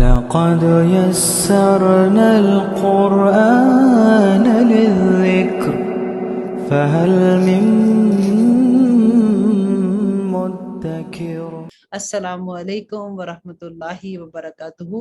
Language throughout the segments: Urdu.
وَلَقَدْ يَسَّرْنَا الْقُرْآنَ لِلذِّكْرِ فَهَلْ مِن مُدَّكِرٍ۔ السلام علیکم ورحمۃ اللہ وبرکاتہ۔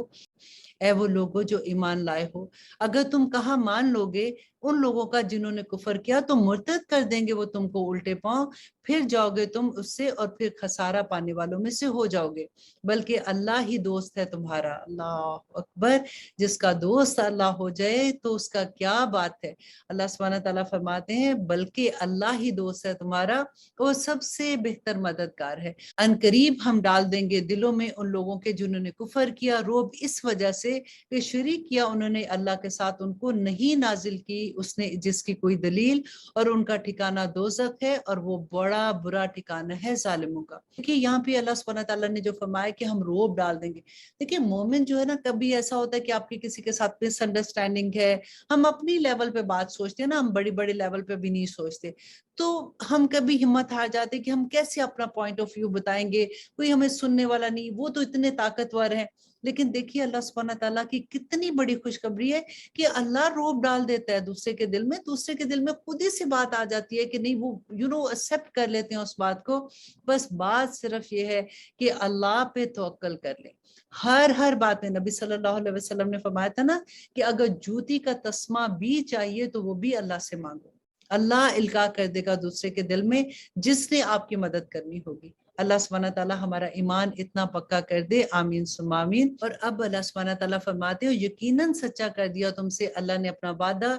اے وہ لوگو جو ایمان لائے ہو، اگر تم کہاں مان لوگے ان لوگوں کا جنہوں نے کفر کیا تو مرتد کر دیں گے وہ تم کو الٹے پاؤں، پھر جاؤ گے تم اس سے اور پھر خسارہ پانے والوں میں سے ہو جاؤ گے، بلکہ اللہ ہی دوست ہے تمہارا۔ اللہ اکبر، جس کا دوست اللہ ہو جائے تو اس کا کیا بات ہے۔ اللہ سبحانہ تعالیٰ فرماتے ہیں بلکہ اللہ ہی دوست ہے تمہارا، وہ سب سے بہتر مددگار ہے۔ ان قریب ہم ڈال دیں گے دلوں میں ان لوگوں کے جنہوں نے کفر کیا روب اس وجہ سے کہ شریک کیا انہوں نے اللہ کے ساتھ، ان کو نہیں نازل کی اس نے جس کی کوئی دلیل، اور ان کا ٹھکانہ دوزخ ہے اور وہ بڑا برا ٹھکانہ ہے ظالموں کا۔ دیکھیے یہاں پہ اللہ سبحانہ تعالیٰ نے جو فرمایا کہ ہم روب ڈال دیں گے، دیکھیے مومن جو ہے نا، کبھی ایسا ہوتا ہے کہ آپ کی کسی کے ساتھ مس انڈرسٹینڈنگ ہے، ہم اپنی لیول پہ بات سوچتے ہیں نا، ہم بڑی بڑی لیول پہ بھی نہیں سوچتے، تو ہم کبھی ہمت ہار جاتے کہ ہم کیسے اپنا پوائنٹ آف ویو بتائیں گے، کوئی ہمیں سننے والا نہیں، وہ تو اتنے طاقتور ہیں۔ لیکن دیکھیے اللہ سبحانہ تعالیٰ کی کتنی بڑی خوشخبری ہے کہ اللہ روب ڈال دیتا ہے دوسرے کے دل میں، دوسرے کے دل میں خود ہی سے بات آ جاتی ہے کہ نہیں، وہ ایکسیپٹ کر لیتے ہیں اس بات کو۔ بس بات صرف یہ ہے کہ اللہ پہ توکل کر لیں ہر بات میں۔ نبی صلی اللہ علیہ وسلم نے فرمایا تھا نا کہ اگر جوتی کا تسمہ بھی چاہیے تو وہ بھی اللہ سے مانگو، اللہ القاء کر دے گا دوسرے کے دل میں جس نے آپ کی مدد کرنی ہوگی۔ اللہ سبحانہ تعالیٰ ہمارا ایمان اتنا پکا کر دے، آمین ثم آمین۔ اور اب اللہ سبحانہ تعالیٰ فرماتے ہو یقیناً سچا کر دیا تم سے اللہ نے اپنا وعدہ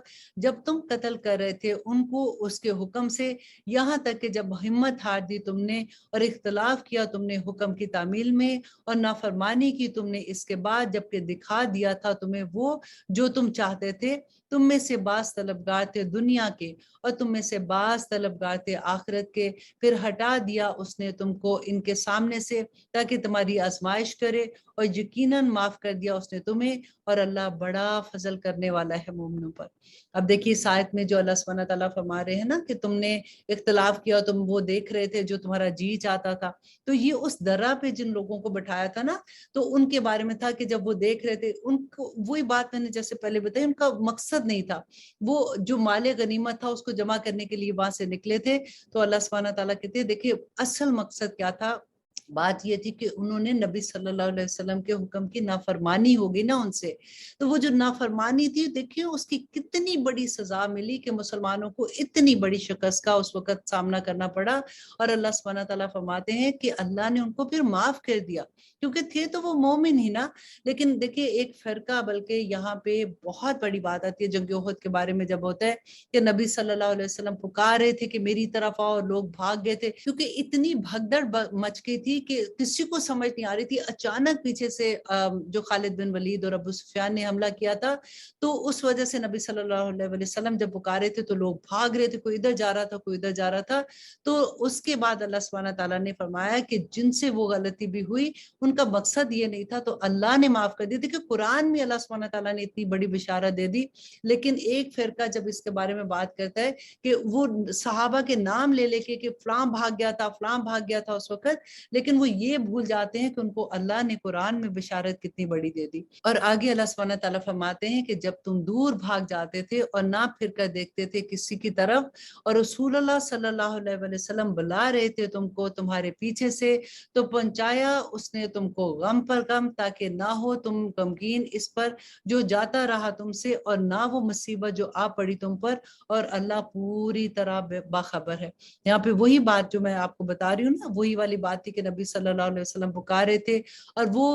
جب تم قتل کر رہے تھے ان کو اس کے حکم سے، یہاں تک کہ جب ہمت ہار دی تم نے اور اختلاف کیا تم نے حکم کی تعمیل میں اور نافرمانی کی تم نے اس کے بعد، جبکہ دکھا دیا تھا تمہیں وہ جو تم چاہتے تھے۔ تم میں سے بعض طلبگار تھے دنیا کے اور تم میں سے بعض طلبگار تھے آخرت کے، پھر ہٹا دیا اس نے تم کو ان کے سامنے سے تاکہ تمہاری آزمائش کرے، اور یقیناً معاف کر دیا اس نے تمہیں، اور اللہ بڑا فضل کرنے والا ہے مومنوں پر۔ اب دیکھیے اس آیت میں جو اللہ سبحانہ تعالیٰ فرما رہے ہیں نا کہ تم نے اختلاف کیا، تم وہ دیکھ رہے تھے جو تمہارا جی چاہتا تھا، تو یہ اس درہ پہ جن لوگوں کو بٹھایا تھا نا، تو ان کے بارے میں تھا کہ جب وہ دیکھ رہے تھے ان کو وہی بات میں نے جیسے پہلے بتائی، ان کا مقصد نہیں تھا، وہ جو مال غنیمت تھا اس کو جمع کرنے کے لیے وہاں سے نکلے تھے۔ تو اللہ سبحانہ تعالیٰ کہتے ہیں دیکھیے اصل مقصد کیا تھا، بات یہ تھی کہ انہوں نے نبی صلی اللہ علیہ وسلم کے حکم کی نافرمانی ہوگی نا ان سے، تو وہ جو نافرمانی تھی دیکھیے اس کی کتنی بڑی سزا ملی کہ مسلمانوں کو اتنی بڑی شکست کا اس وقت سامنا کرنا پڑا، اور اللہ سبحانہ تعالیٰ فرماتے ہیں کہ اللہ نے ان کو پھر معاف کر دیا، کیونکہ تھے تو وہ مومن ہی نا۔ لیکن دیکھیے ایک فرقہ، بلکہ یہاں پہ بہت بڑی بات آتی ہے جنگ احد کے بارے میں، جب ہوتا ہے کہ نبی صلی اللہ علیہ وسلم پکار رہے تھے کہ میری طرف آؤ، اور لوگ بھاگ گئے تھے کیونکہ اتنی بھگدڑ مچ گئی تھی کہ کسی کو سمجھ نہیں آ رہی تھی۔ اچانک پیچھے سے جو خالد بن ولید اور ابو سفیان نے حملہ کیا تھا، تو اس وجہ سے نبی صلی اللہ علیہ وسلم جب پکارے تھے تو لوگ بھاگ رہے تھے، کوئی ادھر جا رہا تھا کوئی ادھر جا رہا تھا۔ تو اس کے بعد اللہ سبحانہ تعالیٰ نے فرمایا کہ جن سے وہ غلطی بھی ہوئی ان کا مقصد یہ نہیں تھا، تو اللہ نے معاف کر دی تھی، کہ قرآن میں اللہ سبحانہ تعالیٰ نے اتنی بڑی بشارت دے دی۔ لیکن ایک فرقہ جب اس کے بارے میں بات کرتا ہے کہ وہ صحابہ کے نام لے کے کہ فلاں بھاگ گیا تھا فلاں بھاگ گیا تھا اس وقت، لیکن وہ یہ بھول جاتے ہیں کہ ان کو اللہ نے قرآن میں بشارت کتنی بڑی دے دی۔ اور آگے اللہ سبحانہ تعالیٰ فرماتے ہیں کہ جب تم دور بھاگ جاتے تھے اور نہ پھر کر دیکھتے تھے کسی کی طرف، اور رسول اللہ صلی اللہ علیہ وسلم بلا رہے تھے تم کو تمہارے پیچھے سے، تو پہنچایا اس نے تم کو غم پر غم، تاکہ نہ ہو تم غمگین اس پر جو جاتا رہا تم سے، اور نہ وہ مصیبت جو آ پڑی تم پر، اور اللہ پوری طرح باخبر ہے۔ یہاں پہ وہی بات جو میں آپ کو بتا رہی ہوں نا، وہی والی بات تھی کہ نبی صلی اللہ علیہ وسلم پکارے تھے، اور وہ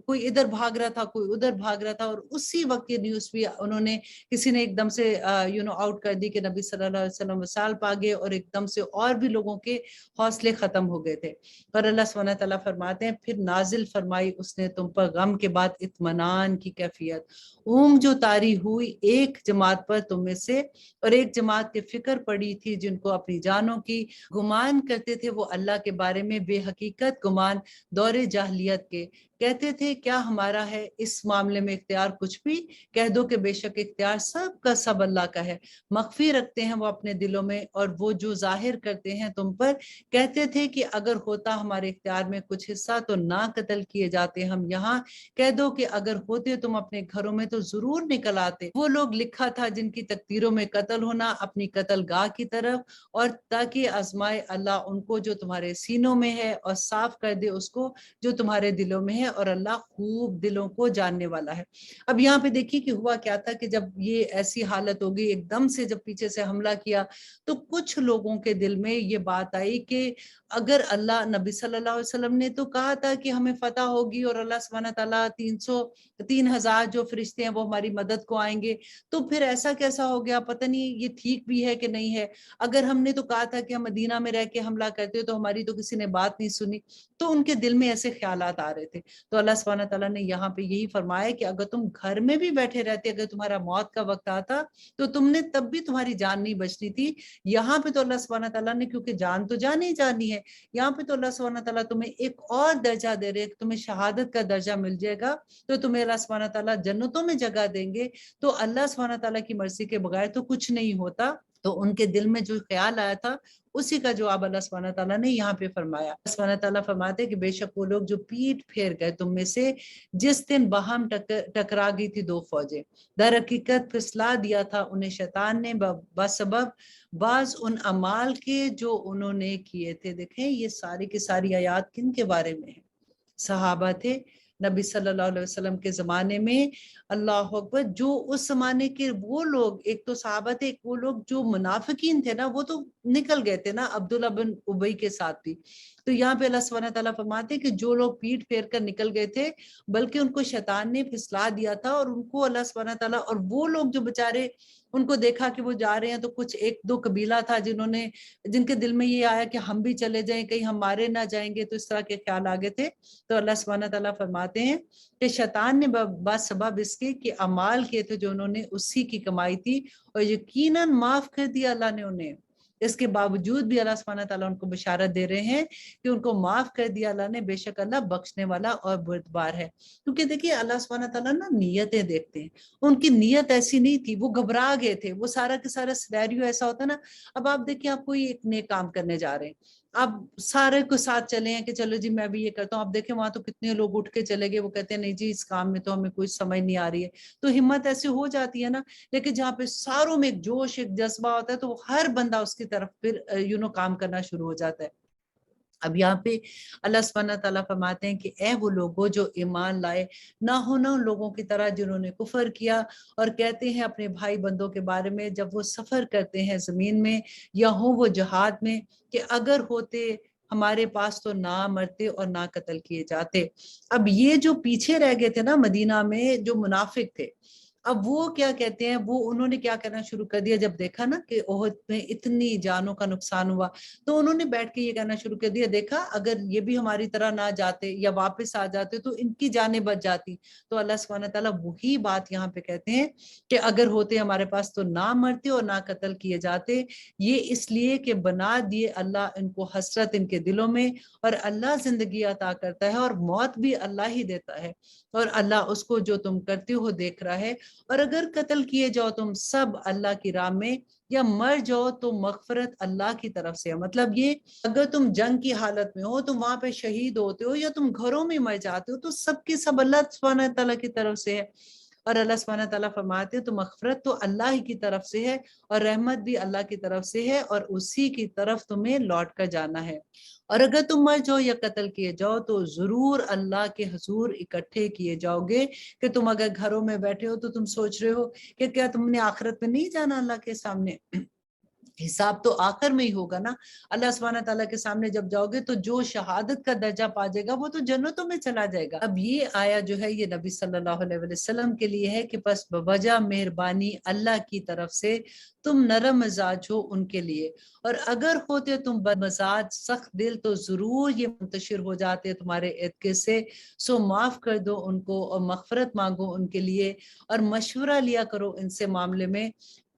کوئی ادھر بھاگ رہا تھا کوئی ادھر بھاگ رہا تھا، اور اسی وقت یہ نیوز بھی انہوں نے کسی نے ایک دم سے آؤٹ کر دی کہ نبی صلی اللہ علیہ وسلم وصال پا گئے، اور ایک دم سے اور بھی لوگوں کے حوصلے ختم ہو گئے تھے۔ اور اللہ سبحانہ تعالیٰ فرماتے ہیں پھر نازل فرمائی اس نے تم پر غم کے بعد اطمینان کی کیفیت، اونگ جو طاری ہوئی ایک جماعت پر تم میں سے، اور ایک جماعت کی فکر پڑی تھی جن کو اپنی جانوں کی، گمان کرتے تھے وہ اللہ کے بارے میں بے حقیقت گمان دور جاہلیت کے، کہتے تھے کیا ہمارا ہے اس معاملے میں اختیار کچھ بھی؟ کہہ دو کہ بے شک اختیار سب کا سب اللہ کا ہے، مخفی رکھتے ہیں وہ اپنے دلوں میں اور وہ جو ظاہر کرتے ہیں تم پر۔ کہتے تھے کہ اگر ہوتا ہمارے اختیار میں کچھ حصہ تو نہ قتل کیے جاتے ہم یہاں، کہہ دو کہ اگر ہوتے تم اپنے گھروں میں تو ضرور نکل آتے۔ وہ لوگ لکھا تھا جن کی تقدیروں میں قتل ہونا اپنی قتل گاہ کی طرف، اور تاکہ آزمائے اللہ ان کو جو تمہارے سینوں میں ہے اور صاف کر دے اس کو جو تمہارے دلوں میں ہے، اور اللہ خوب دلوں کو جاننے والا ہے۔ اب یہاں پہ دیکھیے کہ ہوا کیا تھا کہ جب یہ ایسی حالت ہو گئی، ایک دم سے جب پیچھے سے حملہ کیا تو کچھ لوگوں کے دل میں یہ بات آئی کہ اگر اللہ، نبی صلی اللہ علیہ وسلم نے تو کہا تھا کہ ہمیں فتح ہوگی اور اللہ سبحانہ تعالیٰ 3,000 جو فرشتے ہیں وہ ہماری مدد کو آئیں گے، تو پھر ایسا کیسا ہو گیا؟ پتہ نہیں یہ ٹھیک بھی ہے کہ نہیں ہے۔ اگر ہم نے تو کہا تھا کہ ہم مدینہ میں رہ کے حملہ کرتے تو ہماری تو کسی نے بات نہیں سنی۔ تو ان کے دل میں ایسے خیالات آ رہے تھے۔ تو اللہ سبحانہ تعالیٰ نے یہاں پہ یہی فرمایا کہ اگر تم گھر میں بھی بیٹھے رہتے، اگر تمہارا موت کا وقت آتا تو تم نے تب بھی تمہاری جان نہیں بچنی تھی۔ یہاں پہ تو اللہ سبحانہ تعالیٰ نے، کیونکہ جان تو جان ہی جانی ہے، یہاں پہ تو اللہ سبحانہ تعالیٰ تمہیں ایک اور درجہ دے رہے، تمہیں شہادت کا درجہ مل جائے گا، تو تمہیں اللہ سبحانہ تعالیٰ جنتوں میں جگہ دیں گے۔ تو اللہ سبحانہ تعالیٰ کی مرضی کے بغیر تو کچھ نہیں ہوتا۔ تو ان کے دل میں جو خیال آیا تھا اسی کا جواب اللہ سبحانہ تعالیٰ نے یہاں پہ فرمایا۔ اللہ سبحانہ تعالیٰ فرماتے کہ بے شک وہ لوگ جو پیٹ پھیر گئے تم میں سے جس دن باہم ٹکرا گئی تھی دو فوجیں، در حقیقت پھسلا دیا تھا انہیں شیطان نے بسبب بعض ان اعمال کے جو انہوں نے کیے تھے۔ دیکھیں یہ ساری کی ساری آیات کن کے بارے میں ہیں؟ صحابہ تھے نبی صلی اللہ علیہ وسلم کے زمانے میں، اللہ اکبر، جو اس زمانے کے وہ لوگ، ایک تو صحابہ تھے، ایک وہ لوگ جو منافقین تھے نا، وہ تو نکل گئے تھے نا عبداللہ بن ابی کے ساتھ بھی۔ تو یہاں پہ اللہ سبحانہ تعالیٰ فرماتے کہ جو لوگ پیٹ پھیر کر نکل گئے تھے بلکہ ان کو شیطان نے پھسلا دیا تھا، اور ان کو اللہ سبحانہ تعالیٰ، اور وہ لوگ جو بےچارے ان کو دیکھا کہ وہ جا رہے ہیں، تو کچھ ایک دو قبیلہ تھا جن کے دل میں یہ آیا کہ ہم بھی چلے جائیں، کہیں ہم مارے نہ جائیں گے، تو اس طرح کے خیال آگے تھے۔ تو اللہ سبحانہ تعالیٰ فرماتے ہیں کہ شیطان نے بسبب اس کے کہ اعمال کیے تھے جو انہوں نے، اسی کی کمائی تھی، اور یقیناً معاف کر دیا اللہ نے انہیں۔ اس کے باوجود بھی اللہ سبحانہ تعالیٰ ان کو بشارت دے رہے ہیں کہ ان کو معاف کر دیا اللہ نے، بے شک اللہ بخشنے والا اور بردبار ہے۔ کیونکہ دیکھیے اللہ سبحانہ تعالیٰ نا نیتیں دیکھتے ہیں، ان کی نیت ایسی نہیں تھی، وہ گھبرا گئے تھے، وہ سارا کا سارا سینیریو ایسا ہوتا نا۔ اب آپ دیکھیں، آپ کوئی ایک نیک کام کرنے جا رہے ہیں، آپ سارے کو ساتھ چلے ہیں کہ چلو جی میں بھی یہ کرتا ہوں، آپ دیکھیں وہاں تو کتنے لوگ اٹھ کے چلے گئے، وہ کہتے ہیں نہیں جی اس کام میں تو ہمیں کوئی سمجھ نہیں آ رہی ہے، تو ہمت ایسے ہو جاتی ہے نا۔ لیکن جہاں پہ ساروں میں ایک جوش، ایک جذبہ ہوتا ہے، تو ہر بندہ اس کی طرف پھر کام کرنا شروع ہو جاتا ہے۔ اب یہاں پہ اللہ سبحانہ تعالیٰ فرماتے ہیں کہ اے وہ لوگوں جو ایمان لائے، نہ ہونا ان لوگوں کی طرح جنہوں نے کفر کیا اور کہتے ہیں اپنے بھائی بندوں کے بارے میں جب وہ سفر کرتے ہیں زمین میں یا ہوں وہ جہاد میں، کہ اگر ہوتے ہمارے پاس تو نہ مرتے اور نہ قتل کیے جاتے۔ اب یہ جو پیچھے رہ گئے تھے نا مدینہ میں جو منافق تھے، اب وہ کیا کہتے ہیں، انہوں نے کیا کرنا شروع کر دیا جب دیکھا نا کہ احد میں اتنی جانوں کا نقصان ہوا، تو انہوں نے بیٹھ کے یہ کہنا شروع کر دیا، دیکھا اگر یہ بھی ہماری طرح نہ جاتے یا واپس آ جاتے تو ان کی جانیں بچ جاتی۔ تو اللہ سبحانہ تعالیٰ وہی بات یہاں پہ کہتے ہیں کہ اگر ہوتے ہمارے پاس تو نہ مرتے اور نہ قتل کیے جاتے، یہ اس لیے کہ بنا دیے اللہ ان کو حسرت ان کے دلوں میں، اور اللہ زندگی عطا کرتا ہے اور موت بھی اللہ ہی دیتا ہے، اور اللہ اس کو جو تم کرتے ہو دیکھ رہا ہے، اور اگر قتل کیے جاؤ تم سب اللہ کی راہ میں یا مر جاؤ تو مغفرت اللہ کی طرف سے ہے۔ مطلب یہ اگر تم جنگ کی حالت میں ہو، تم وہاں پہ شہید ہوتے ہو یا تم گھروں میں مر جاتے ہو، تو سب کے سب اللہ سبحانہ تعالیٰ کی طرف سے ہے۔ اور اللہ سبحانہ تعالیٰ فرماتے ہیں تو مغفرت تو اللہ ہی کی طرف سے ہے اور رحمت بھی اللہ کی طرف سے ہے، اور اسی کی طرف تمہیں لوٹ کر جانا ہے۔ اور اگر تم مر جاؤ یا قتل کیے جاؤ تو ضرور اللہ کے حضور اکٹھے کیے جاؤ گے۔ کہ تم اگر گھروں میں بیٹھے ہو تو تم سوچ رہے ہو کہ کیا تم نے آخرت میں نہیں جانا اللہ کے سامنے؟ حساب تو آخر میں ہی ہوگا نا۔ اللہ سبحانہ تعالیٰ کے سامنے جب جاؤ گے تو جو شہادت کا درجہ پا جائے گا وہ تو جنتوں میں چلا جائے گا۔ اب یہ آیا جو ہے یہ نبی صلی اللہ علیہ وسلم کے لیے ہے کہ بس بوجہ مہربانی اللہ کی طرف سے تم نرم مزاج ہو ان کے لیے، اور اگر ہوتے تم بد مزاج سخت دل تو ضرور یہ منتشر ہو جاتے تمہارے ارد سے۔ سو معاف کر دو ان کو اور مغفرت مانگو ان کے لیے، اور مشورہ لیا کرو ان سے معاملے میں،